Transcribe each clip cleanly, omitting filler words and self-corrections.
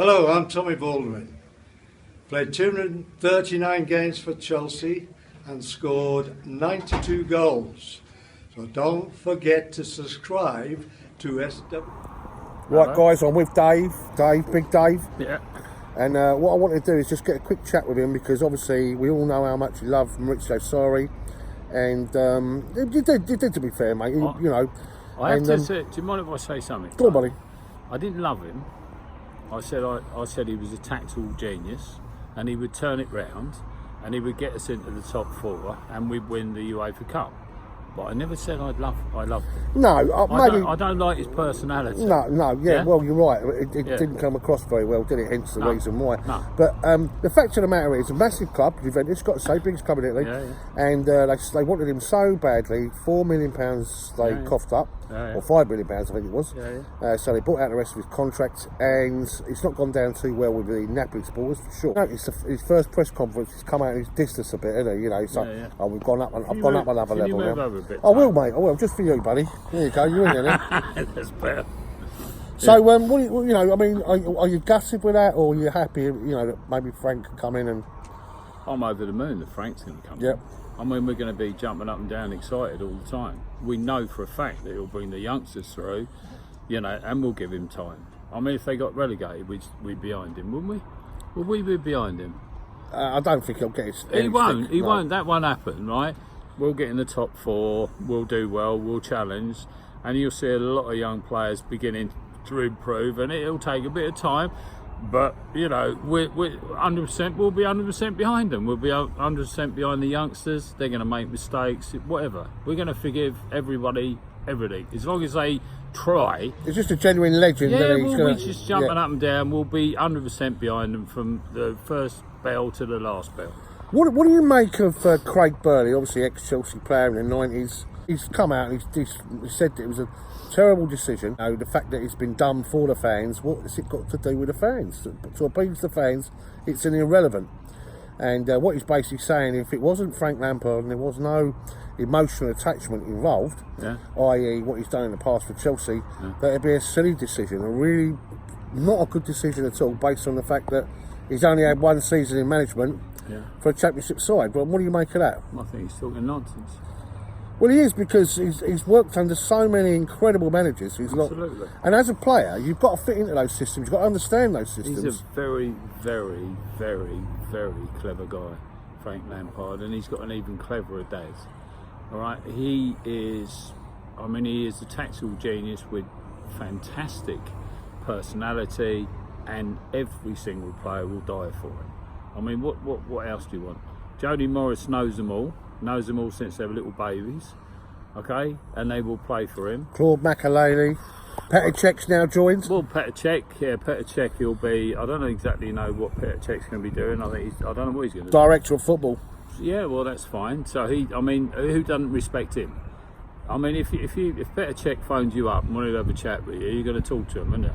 Hello, I'm Tommy Baldwin. Played 239 games for Chelsea and scored 92 goals. So don't forget to subscribe to SW. Right, guys, I'm with Dave, Big Dave. Yeah. And what I want to do is just get a quick chat with him, because obviously we all know how much he loved Maurizio Sarri. And you did, to be fair, mate. You know. I have to say, do you mind if I say something? Go on, buddy. I didn't love him. I said he was a tactical genius, and he would turn it round, and he would get us into the top four, and we'd win the UEFA Cup. But I never said I loved him. No, maybe I don't like his personality. No, yeah. Well, you're right. It didn't come across very well, did it? Hence the reason why. No. But the fact of the matter is, a massive club, Juventus, got to say, biggest club in Italy, and they wanted him so badly. £4 million they coughed up, or £5 million, I think it was. So they bought out the rest of his contract, and it's not gone down too well with the Napoli supporters, for sure. No, it's his first press conference. He's come out and he's dissed us a bit, hasn't he? You know, so oh, we've gone up. I've gone up another level now. I will, mate. I will, just for you, buddy. There you go. You're in there. That's better. So, I mean, are you gutted with that, or are you happy? You know, that maybe Frank can come in and. I'm over the moon that Frank's going to come. Yep. I mean, we're going to be jumping up and down, excited all the time. We know for a fact that he'll bring the youngsters through, you know, and we'll give him time. I mean, if they got relegated, we'd be behind him, wouldn't we? Would we be behind him? I don't think he'll get his. He won't. He won't. That won't happen, right? We'll get in the top four, we'll do well, we'll challenge, and you'll see a lot of young players beginning to improve, and it'll take a bit of time, but, you know, we're 100%, we'll be 100% behind them. We'll be 100% behind the youngsters. They're going to make mistakes, whatever. We're going to forgive everybody, everything, as long as they try. It's just a genuine legend. Yeah, we'll be just jumping up and down. We'll be 100% behind them from the first bell to the last bell. What do you make of Craig Burley, obviously ex-Chelsea player in the 90s? He's come out and he said that it was a terrible decision. You know, the fact that it's been done for the fans, what has it got to do with the fans? To appease the fans, it's an irrelevant. And what he's basically saying, if it wasn't Frank Lampard and there was no emotional attachment involved, i.e. what he's done in the past for Chelsea, that it'd be a silly decision, a really not a good decision at all, based on the fact that he's only had one season in management for a championship side. But what do you make of that? I think he's talking nonsense. Well, he is, because he's worked under so many incredible managers. Absolutely. And as a player, you've got to fit into those systems. You've got to understand those systems. He's a very, very, very, very clever guy, Frank Lampard, and he's got an even cleverer dad. All right, he is a tactical genius with fantastic personality, and every single player will die for him. I mean, what else do you want? Jody Morris knows them all since they were little babies, okay, and they will play for him. Claude Makaleli, Petr Cech's now joined. Well, Petr Cech, he'll be. I don't exactly know what Petr Cech's going to be doing. I don't know what he's going to do. Director of football. Yeah, well, that's fine. So who doesn't respect him? I mean, if Petr Cech phones you up and wanted to have a chat with you, you're going to talk to him, aren't you?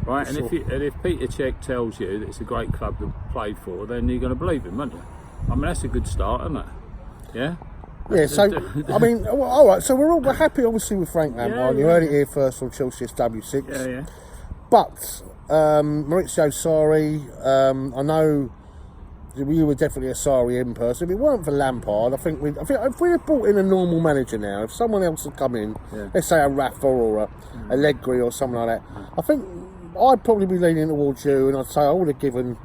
Right, and if Petr Cech tells you that it's a great club to play for, then you're going to believe him, aren't you? I mean, that's a good start, isn't it? Yeah. Yeah. So I mean, all right. So we're happy, obviously, with Frank Lampard. You heard it here first on chelseafc. Yeah. But Maurizio Sarri, I know you were definitely a Sarri in person. If it weren't for Lampard, I think if we had brought in a normal manager now, if someone else had come in, let's say a Rafa or a Allegri or something like that, I think I'd probably be leaning towards you, and I'd say I would have given,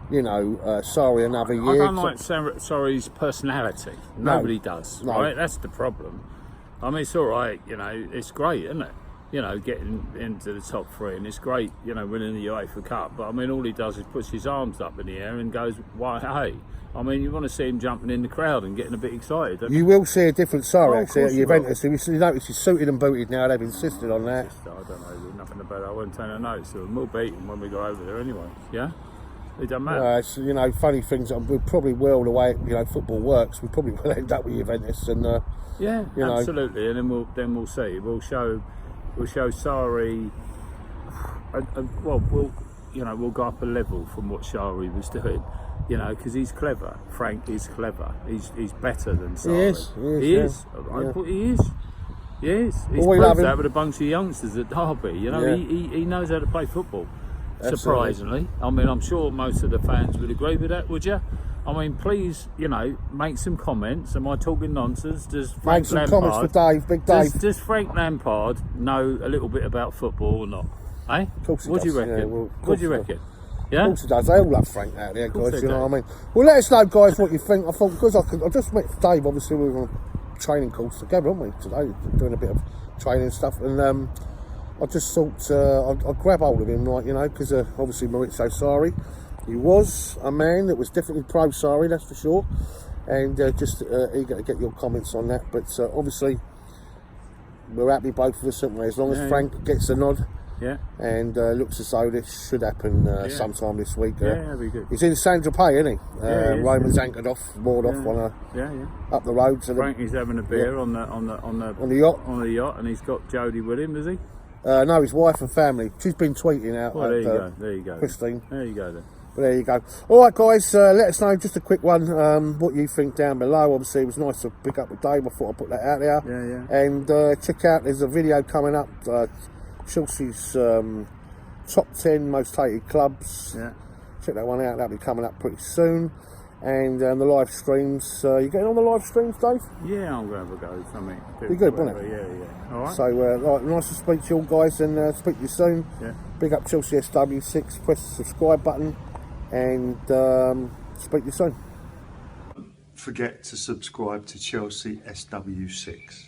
you know, Sarri another year. I don't like Sarri's personality. Nobody does, right? That's the problem. I mean, it's all right, you know, it's great, isn't it? You know, getting into the top three, and it's great, you know, winning the UEFA Cup. But I mean, all he does is puts his arms up in the air and goes, "Why, hey!" I mean, you want to see him jumping in the crowd and getting a bit excited. You will see a different Sarri actually at Juventus. You notice he's suited and booted now. They've insisted on that. I don't know nothing about it. I wouldn't take no notice. We'll beat him when we go over there anyway. Yeah. It doesn't matter. It's, you know, funny things. We probably will, the way, you know, football works. We probably will end up with Juventus, and yeah, you know, absolutely. And then we'll see. We'll show Sarri. We'll go up a level from what Sarri was doing. You know, because he's clever. Frank is clever. He's better than Sarri. He is. He is. He's proved that with a bunch of youngsters at Derby. You know, he knows how to play football. surprisingly. I mean, I'm sure most of the fans would agree with that, would you? I mean, please, you know, make some comments. Am I talking nonsense? Does Frank Make some Lampard, comments for Dave, Big Dave. Does Frank Lampard know a little bit about football or not? Eh? Of course he What do does. you reckon? Yeah, well, What do you reckon? Yeah? Of course he does. They all love Frank out there, course guys. they You know do. what I mean? Well, let us know, guys, what you think. I thought because I just met Dave. Obviously, we were on a training course together, weren't we? Today, doing a bit of training stuff, and I just thought I'd grab hold of him, like, you know, because obviously Maurizio Sarri, he was a man that was definitely pro Sarri, that's for sure, and just eager to get your comments on that. But obviously, we're happy both of us, aren't we? As long as Frank gets a nod. Yeah. And looks as though this should happen sometime this week. that'd be good. He's in San Tropez, isn't he? He is, Roman's anchored off, moored off on up the road. So Frankie's having a beer on the yacht. On the yacht, and he's got Jodie with him, does he? No, his wife and family. She's been tweeting out. Well, there you go. There you go. Christine. There you go then. But there you go. All right, guys. Let us know, just a quick one, what you think down below. Obviously, it was nice to pick up with Dave. I thought I'd put that out there. Yeah. And check out. There's a video coming up. Chelsea's top 10 most hated clubs. Yeah. Check that one out. That'll be coming up pretty soon. And the live streams. You getting on the live streams, Dave? Yeah, I'm going to have a go. Something. Be good, wouldn't it? Yeah. All right. So, right, nice to speak to you all, guys, and speak to you soon. Yeah. Big up chelseafc. Press the subscribe button, and speak to you soon. Forget to subscribe to Chelsea SW6.